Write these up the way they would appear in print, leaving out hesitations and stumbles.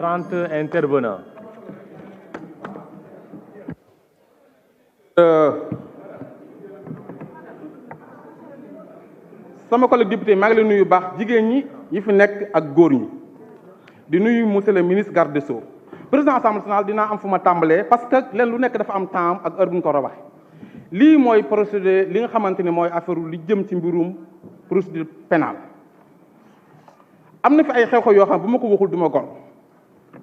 30 intervenants. sama collègue député maa ngi leen nuyu baax jigéen ñi yi fi nekk ak góor ñi di nuyu monsieur le ministre garde des Sceaux président assemblée nationale dinaa am fu ma tàmbalee parce que leen lu nekk dafa am temps ak heure bu ñu ko war a waxe lii mooy procédure li nga xamante ne mooy affaire li jëm ci mbirum procédure pénale am na fi ay xew-xew yoo xam bu ma ko waxul du ma gor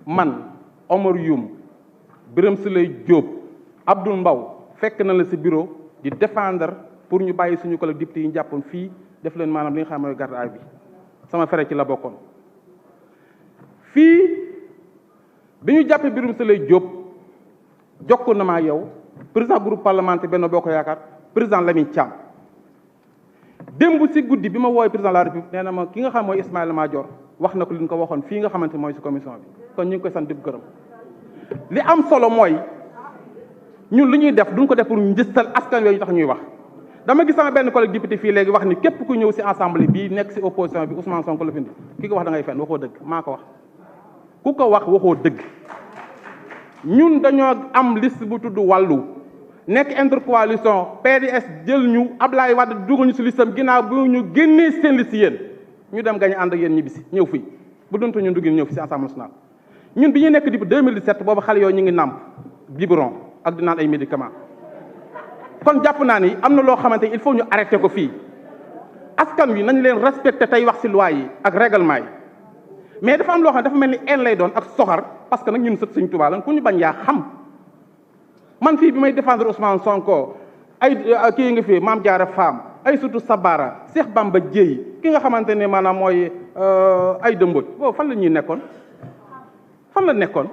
man Omar Youm Birame Souleye Diop Abdoul Mbaw fekk na la ci bureau di défendre pour ñu bàyyi suñu collègue député yi ñu jàppoon fii def leen maanaam li nga xam mooy garde à vue bi sama frère ci la bokkoon fii bi ñu jàppee Birame Souleye Diop jokkoon na maa yow président groupe parlementaire Benno Bokk Yaakaar président Lamine Thiam démb ci guddi bi ma woowee président de la République nee na ma ki nga xam mooy Ismaïla Madior wax na ko li ñu ko waxoon fii nga xamante mooy ci commission bi kon ñu ngi koy sant di gërëm li am solo mooy ñun li ñuy def duñ ko def pour njëstal askan wi tax ñuy wax dama gis sama benn collègue député fii léegi wax ni képp ku ñëw ci assemblée bii nekk ci opposition bi Ousmane Sonko la fi indi ki ko wax da ngay fenn waxoo dëgg maa ko wax ku ko wax waxoo dëgg ñun dañoo am liste bu tudd wàllu nekk intercoalition PDS jël ñu Ablaye Wade dugal ñu ci listam ginnaaw bu ñu génnee seen liste yéen ñu dem gañ ànd ak yéen ñibbisi ñëw fii bu doonte ñun duggee ñëw fi ci assemblée nationale ñun bi ñu nekk depuis 2017 boobu xale yooyu ñu ngi nàmp biberon ak di naan ay médicaments kon jàpp naa ni am na loo xamante il faut ñu arrêté ko fii askan wi nañ leen respecté tey wax ci loi yi ak règlement yi mais dafa am loo xam ne dafa mel ni en lay doon ak soxar parce que nag ñun sët Sëñ Tuubaa lan ku ñu bañ yaa xam man fii bi may défendre Ousmane Sonko ay kii nga fi Mame Diarra Fam ay surtout Sabara Cheikh Bamba Dièye ki nga xamante ne maanaam mooy ay dëmboj boobu fan la ñuy nekkoon fan la nekkoon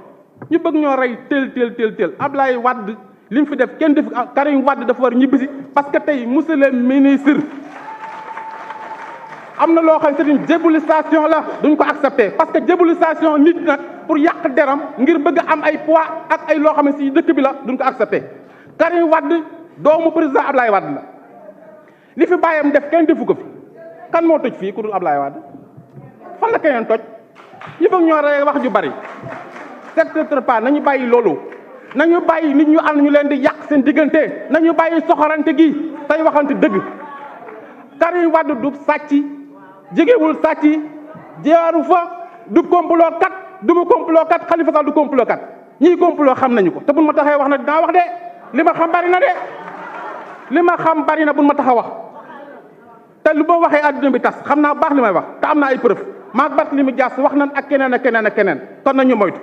ñu bëgg ñoo rey teel Ablaye Wade li mu fi def kenn def Karim Wade dafa war ñibbisi parce que tey monsieur le ministre am na loo xam c'est une diabolisation la duñ ko accepter parce que diabolisation nit nag pour yàq deram ngir bëgg am ay poids ak ay loo xam ne si dëkk bi la duñ ko accepter Karim Wade doomu président Ablaye Wade la li fi bàyyam def kenn defu ko fi kan moo toj fii ku dul Ablaye Wade fan la keneen toj ñu bëgg ñoo rey wax ju bari secteur pas nañu bàyyi loolu nañu bàyyi nit ñu ànd ñu leen di yàq seen diggante nañu bàyyi soxorante gi tey waxante dëgg Karim Wade du sàcc jegewul sàcc jaaru fa du complot kat du mu complot kat Khalifa Sall du complot kat ñiy complot xam nañu ko te buñ ma taxee wax na dinaa wax de li ma xam bari na de li ma xam bari na buñ ma tax a wax te lu ma waxee àdduna bi tas xam naa baax li may wax te am naa ay preuve maag Barthélémy Dias wax nañ ak keneen ak keneen ak keneen kon nañu moytu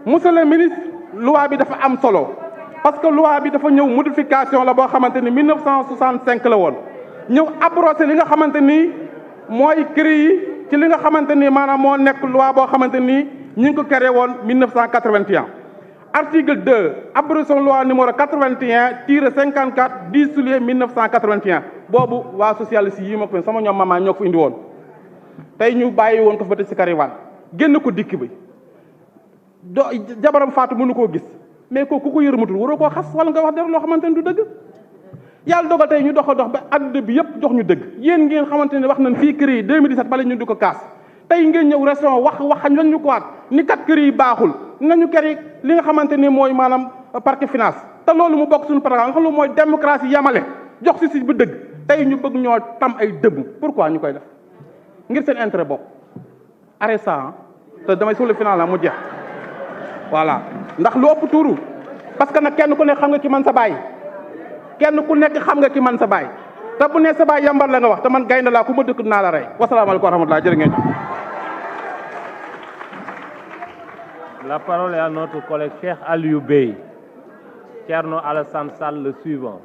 monsieur le ministre loi bi dafa am solo parce que loi bi dafa ñëw modification la boo xamante ni 1965 la woon ñëw abrogé li nga xamante ni mooy CREI yi ci li nga xamante ni maanaam moo nekk loi boo xamante ni ñu ngi ko créé woon 1981 article 2 abrogation loi numéro 81-54 10 juillet 1981 boobu waa socialiste yi ma ko sama ñoom mama ñoo ko indi woon tey ñu bàyyi woon ko fa te ci Karim Wade génn ko dikk bi do jabaram faatu mënu koo gis mais kooku ku ko yërëmatul waroo koo xas wala nga wax dara loo xamante ni du dëgg yàlla dogal tey ñu dox ba adduna bi yëpp jox ñu dëgg yéen ngeen xamante ne wax nañ fii kër yi 2017 bala ñu di ko kaas tey ngeen ñëw restaurant wax nañ ñu ko waat ni kat kër yi baaxul nañu kër yi li nga xamante ni mooy maanaam parquet finance te loolu mu bokk suñu programme nga xam lu mooy démocratie yamale jox si bu dëgg tey ñu bëgg ñoo tam ay dëbb pourquoi ñu koy def ngir seen intérêt bopp arrêt ça te damay suul final la mu jeex voilà ndax lu ëpp tuuru parce que nag kenn ku nekk xam nga ki man sa baay kenn ku nekk xam nga ki man sa baay te bu ne sa baay yambar la nga wax te man gaynde laa ku ma dëkk naa la rey wasalaamaaleykum wa rahmatulah jërë ngeen. La parole est à notre collègue Cheikh Aliou Bey. Thierno Alassane Sall le suivant.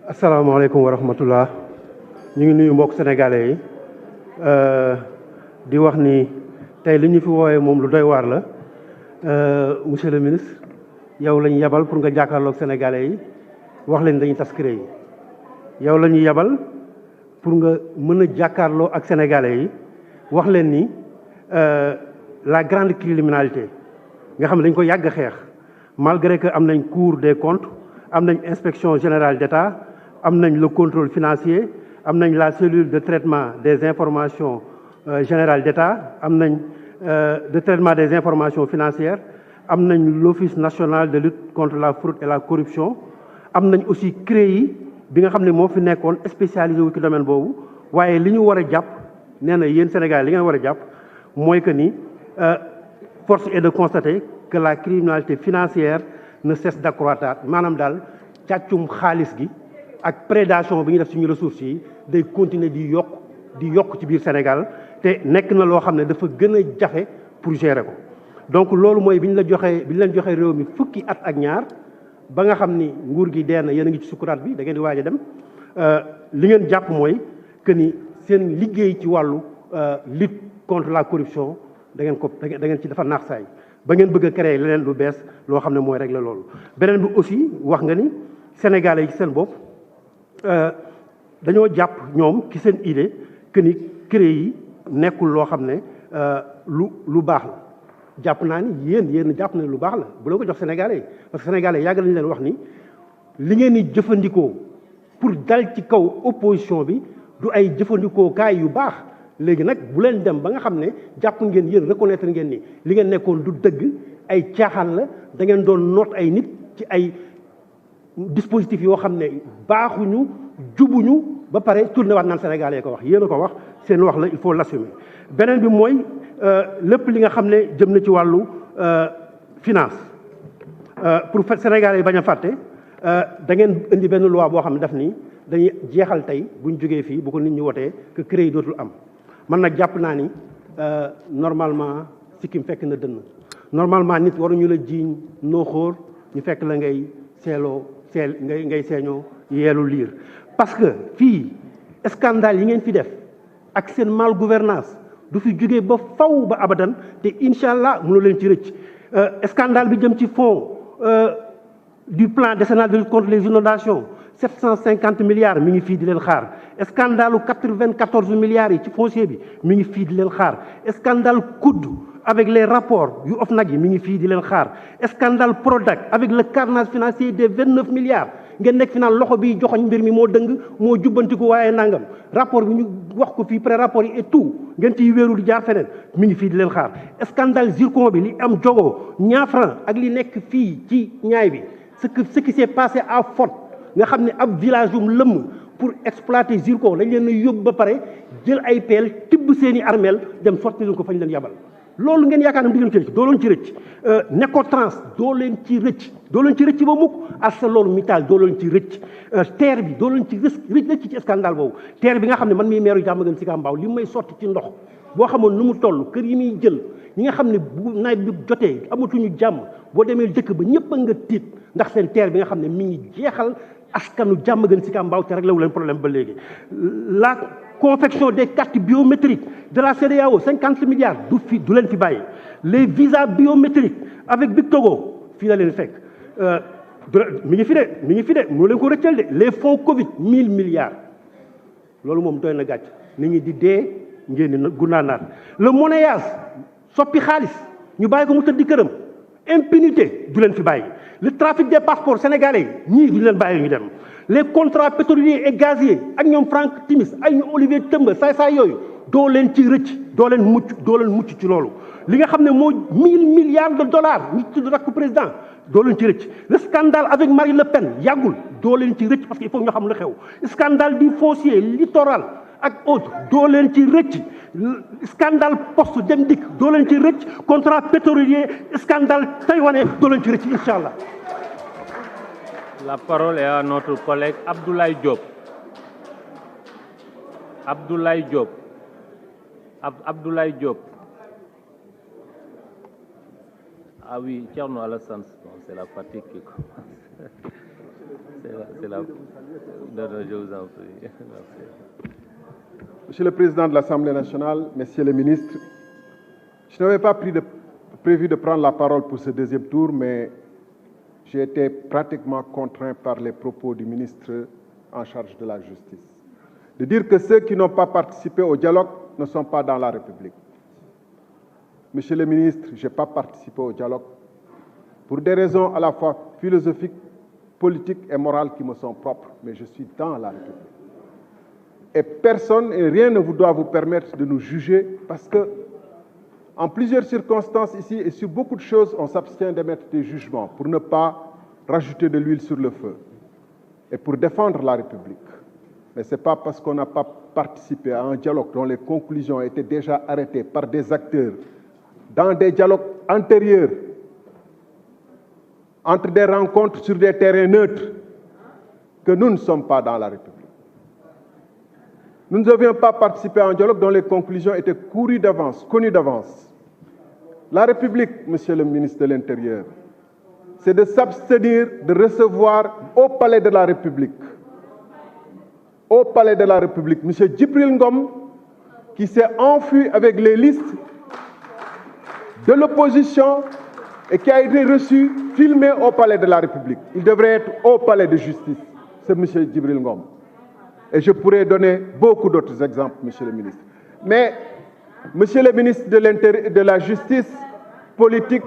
asalaamaaleykum wa rahmatullah ñu ngi nuyu mbokk sénégalais yi di wax ni tey li ñu fi woowee moom lu doy waar la monsieur le ministre yow la ñu yebal pour nga jàkkaarloog sénégalais yi wax leen dañuy tas CREI yi yow la ñu yebal pour nga mën a jàkkaarloo ak sénégalais yi wax leen ni la grande criminalité nga xam ne dañ ko yàgg xeex malgré que am nañ Cour des comptes am nañ inspection générale d'État am nañ le contrôle financier am nañ la cellule de traitement des informations générales d'État am nañ de traitement des informations financières am nañ l'Office national de lutte contre la fraude et la corruption am nañ aussi CREI bi nga xam ne moo fi nekkoon spécialisé wu ci domaine boobu waaye li ñu war a jàpp nee na yéen Sénégal li ngeen war a jàpp mooy que ni force est de constater que la criminalité financière ne cesse d'accroître maanaam daal càccum xaalis gi ak prédation bi ñu def suñu ressources yi day continuer di yokk ci biir Sénégal te nekk na loo xam ne dafa gën a jafe pour gérer ko donc loolu mooy bi ñu leen joxee réew mi fukki at ak ñaar ba nga xam ni nguur gi dee na yéen a ngi ci sukuraat bi da ngeen di waaj a dem li ngeen jàpp mooy que ni seen liggéey ci wàllu lutte contre la corruption da ngeen ci dafa naax saay ba ngeen bëgg a créer leneen lu bees loo xam ne mooy régler loolu. beneen bi aussi wax nga ni Sénégalais yi ci seen bopp dañoo jàpp ñoom ci seen idée que ni CREI yi nekkul loo xam ne lu baax la jàpp naa ni yéen jàpp na lu baax la bu la ko jox Sénégalais yi parce que Sénégalais yàgg nañu leen wax ni li ngeen di jëfandikoo pour dal ci kaw opposition bi du ay jëfandikoo kaay yu baax léegi nag bu leen dem ba nga xam ne jàpp ngeen yéen reconnaître ngeen ni li ngeen nekkoon du dëgg ay caaxaan la da ngeen doon noot ay nit ci ay dispositifs yoo xam ne baaxuñu jubuñu ba pare tourné waat naan Sénégalais ko wax yéen a ko wax seen wax la il faut l'assumer. beneen bi mooy lépp li nga xam ne jëm na ci wàllu finance pour Sénégalais yi bañ a fàtte da ngeen indi benn loi boo xam ne daf ni dañuy jeexal tey buñ jógee fii bu ko nit ñi wotee que CREI dootul am man nag jàpp naa ni normalement sikkim fekk na dënn normalement nit waruñu la jiiñ noo xóor ñu fekk la ngay ngay seeñoo yeelu liir parce que fii scandale yi ngeen fi def ak seen mal gouvernance du fi jógee ba faw ba abadan te incha allah mënu leen ci rëcc scandale bi jëm ci fonds du plan décennal de lutte contre les inondations 750 milliards mi ngi fii di leen xaar scandale 94 milliards yi ci foncier bi mi ngi fii di leen xaar scandale COUD avec les rapports yu OFNAC yi mi ngi fii di leen xaar scandale Prodac avec le carnage financier des 29 milliards ngeen nekk fi naan loxo bi joxoñ mbir mi moo dëng moo jubbantiku waaye nangam rapport bi ñu wax ko fii pré rapport yi et tout ngeen ciy wéeru di jaar feneen mi ngi fii di leen xaar scandale zircon bi li am jogo Niafran ak li nekk fii ci ñaay bi ce qui s'est passé à Fot nga xam ne ab village um lëmm pour exploiter zircon dañ leen a yóbbu ba pare jël ay peel tibb seeni armeel dem sotti leen ko fañ leen yabal loolu ngeen yaakaar ne di ngeen ci rëcc doo leen ci rëcc Necotrans doo leen ci rëcc ba mukk ArcelorMittal doo leen ci rëcc terre bi doo leen ci rëcc ci scandale boobu terre bi nga xam ne man mii meeru Diamaguène Sicap Mbao li may sotti ci ndox boo xamoon nu mu toll kër yi muy jël ñi nga xam ne bu nawet bi jotee amatuñu jàmm boo demee dëkk ba ñëpp a nga tiit ndax seen terre bi nga xam ne mi ngi jeexal askanu Diamaguène Sicap Mbao te réglé wu leen problème ba léegi la confection des cartes biométriques de la CEDEAO 50 milliards du leen fi bàyyi les visas biométriques avec Big Togo fii la leen fekk mi ngi fi de moo leen ko rëccal de les fonds Covid 1000 milliards loolu moom doy na gàcc nit ñi di dee ngeen ni gunnaanaat le monnayage soppi xaalis ñu bàyyi ko mu tëdd këram impunité du leen fi bàyyi le trafic des passeports sénégalais ñii du leen bàyyi ñu dem les contrats pétroliers et gaziers ak ñoom Franck Timis ak ñoom Olivier Tëmba saay yooyu doo leen ci rëcc doo leen mucc ci loolu li nga xam ne moo 1000 milliards de dollars ñu tudd rakku président doo leen ci rëcc le scandale avec Marine Le Pen yàggul doo leen ci rëcc parce que il faut ñoo xam lu xew scandale du foncier littoral ak autres doo leen ci rëcc scandale poste dem dikk doo leen ci rëcc contrat pétrolier scandale taïwanais doo leen ci rëcc incha allah. La parole est à notre collègue Abdoulaye Diop. Abdoulaye Diop. Abdoulaye Diop. Ah oui, Thierno Alassane, c'est la fatigue qui commence. C'est la... Non, je vous en prie. Merci. Monsieur le Président de l'Assemblée nationale, Messieurs les ministres, je n'avais pas prévu de prendre la parole pour ce deuxième tour, mais j'ai été pratiquement contraint par les propos du ministre en charge de la justice. De dire que ceux qui n'ont pas participé au dialogue ne sont pas dans la République. Monsieur le ministre, je n'ai pas participé au dialogue, pour des raisons à la fois philosophiques, politiques et morales qui me sont propres, mais je suis dans la République. Et personne et rien ne doit vous permettre de nous juger parce que, en plusieurs circonstances ici et sur beaucoup de choses, on s'abstient d'émettre des jugements pour ne pas rajouter de l'huile sur le feu et pour défendre la République. Mais ce n'est pas parce qu'on n'a pas participé à un dialogue dont les conclusions étaient déjà arrêtées par des acteurs dans des dialogues antérieurs, entre des rencontres sur des terrains neutres, que nous ne sommes pas dans la République. Nous ne devions pas participer à un dialogue dont les conclusions étaient connues d'avance. La République, Monsieur le ministre de l'Intérieur, c'est de s'abstenir de recevoir au Palais de la République, M. Djibril Ngom, qui s'est enfui avec les listes de l'opposition et qui a été reçu, filmé au Palais de la République. Il devrait être au Palais de justice, c'est M. Djibril Ngom. Et je pourrais donner beaucoup d'autres exemples, Monsieur le ministre. Mais, Monsieur le ministre de la Justice politique,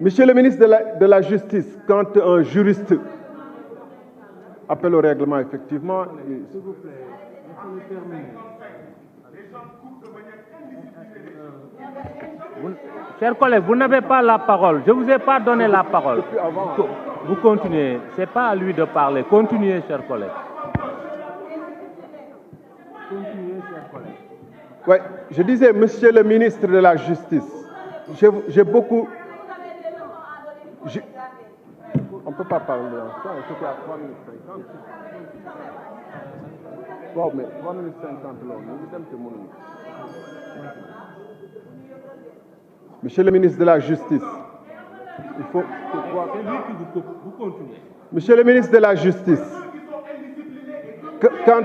Monsieur le ministre de la Justice, quand un juriste appelle au règlement, effectivement... S'il vous plaît, chers collègues, vous n'avez pas la parole. Je ne vous ai pas donné la parole. Vous continuez. Ce n'est pas à lui de parler. Continuez, chers collègues. Continuez, chers collègues. Oui, je disais, Monsieur le ministre de la Justice, j'ai beaucoup... On ne peut pas parler en ça, c'était à 3 minutes 50. Bon, mais 3 minutes 50, là, Monsieur le ministre de la Justice, il faut... Vous continuez. Monsieur le ministre de la Justice, quand...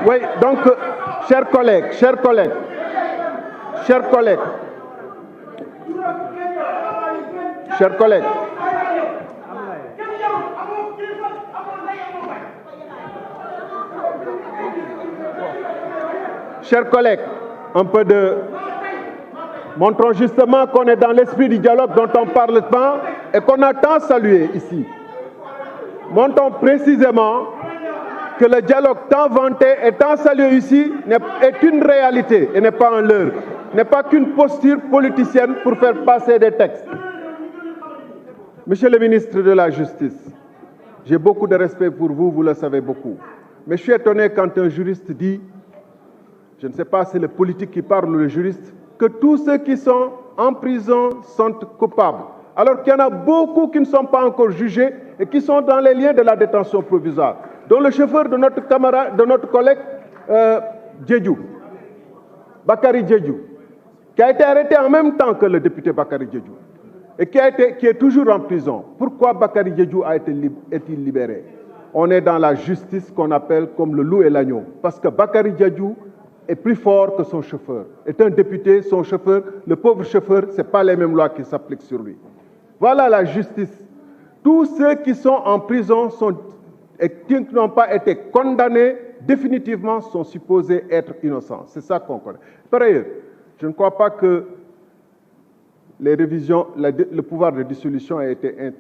Oui, donc, chers collègues, un peu de... Montrons justement qu'on est dans l'esprit du dialogue dont on parle tant et qu'on a tant salué ici. Montrons précisément que le dialogue tant vanté et tant salué ici est une réalité et n'est pas un leurre, n'est pas qu'une posture politicienne pour faire passer des textes. Monsieur le ministre de la Justice, j'ai beaucoup de respect pour vous, vous le savez beaucoup. Mais je suis étonné quand un juriste dit, je ne sais pas si c'est le politique qui parle ou le juriste, que tous ceux qui sont en prison sont coupables. Alors qu'il y en a beaucoup qui ne sont pas encore jugés et qui sont dans les liens de la détention provisoire, dont le chauffeur de notre camarade, de notre collègue Djedjou, Bakary Djedjou, qui a été arrêté en même temps que le député Bakary Djedjou et qui est toujours en prison. Pourquoi Bakary Djedjou est-il libéré? On est dans la justice qu'on appelle comme le loup et l'agneau, parce que Bakary Djedjou est plus fort que son chauffeur. Est un député, son chauffeur, le pauvre chauffeur, ce n'est pas les mêmes lois qui s'appliquent sur lui. Voilà la justice. Tous ceux qui sont en prison et qui n'ont pas été condamnés définitivement sont supposés être innocents. C'est ça qu'on connaît. Par ailleurs, je ne crois pas que les révisions, le pouvoir de dissolution a été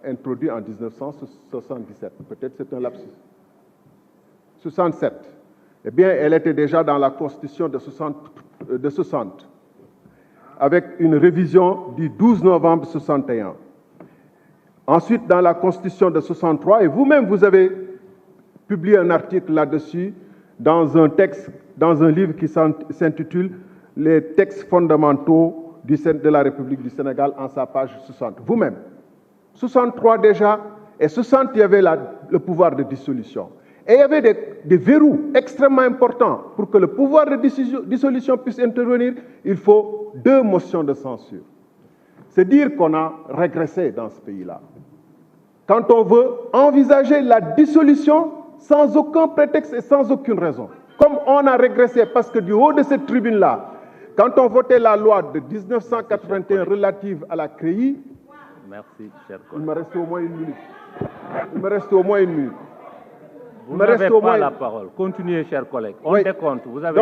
introduit en 1977. Peut-être c'est un lapsus. 67. Eh bien, elle était déjà dans la Constitution de 60, avec une révision du 12 novembre 61. Ensuite, dans la Constitution de 63, et vous-même, vous avez publié un article là-dessus dans un texte, dans un livre qui s'intitule « Les textes fondamentaux de la République du Sénégal » en sa page 60. Vous-même. 63 déjà, et 60, il y avait le pouvoir de dissolution. Et il y avait des verrous extrêmement importants. Pour que le pouvoir de dissolution puisse intervenir, il faut 2 motions de censure. C'est dire qu'on a régressé dans ce pays-là. Quand on veut envisager la dissolution sans aucun prétexte et sans aucune raison. Comme on a régressé, parce que du haut de cette tribune-là, quand on votait la loi de 1981 relative à la CREI, merci, cher il collègue. me reste au moins une minute. Il me reste au moins une minute. Vous n'avez pas la parole. Continuez, chers collègues. On Oui. décompte. Vous avez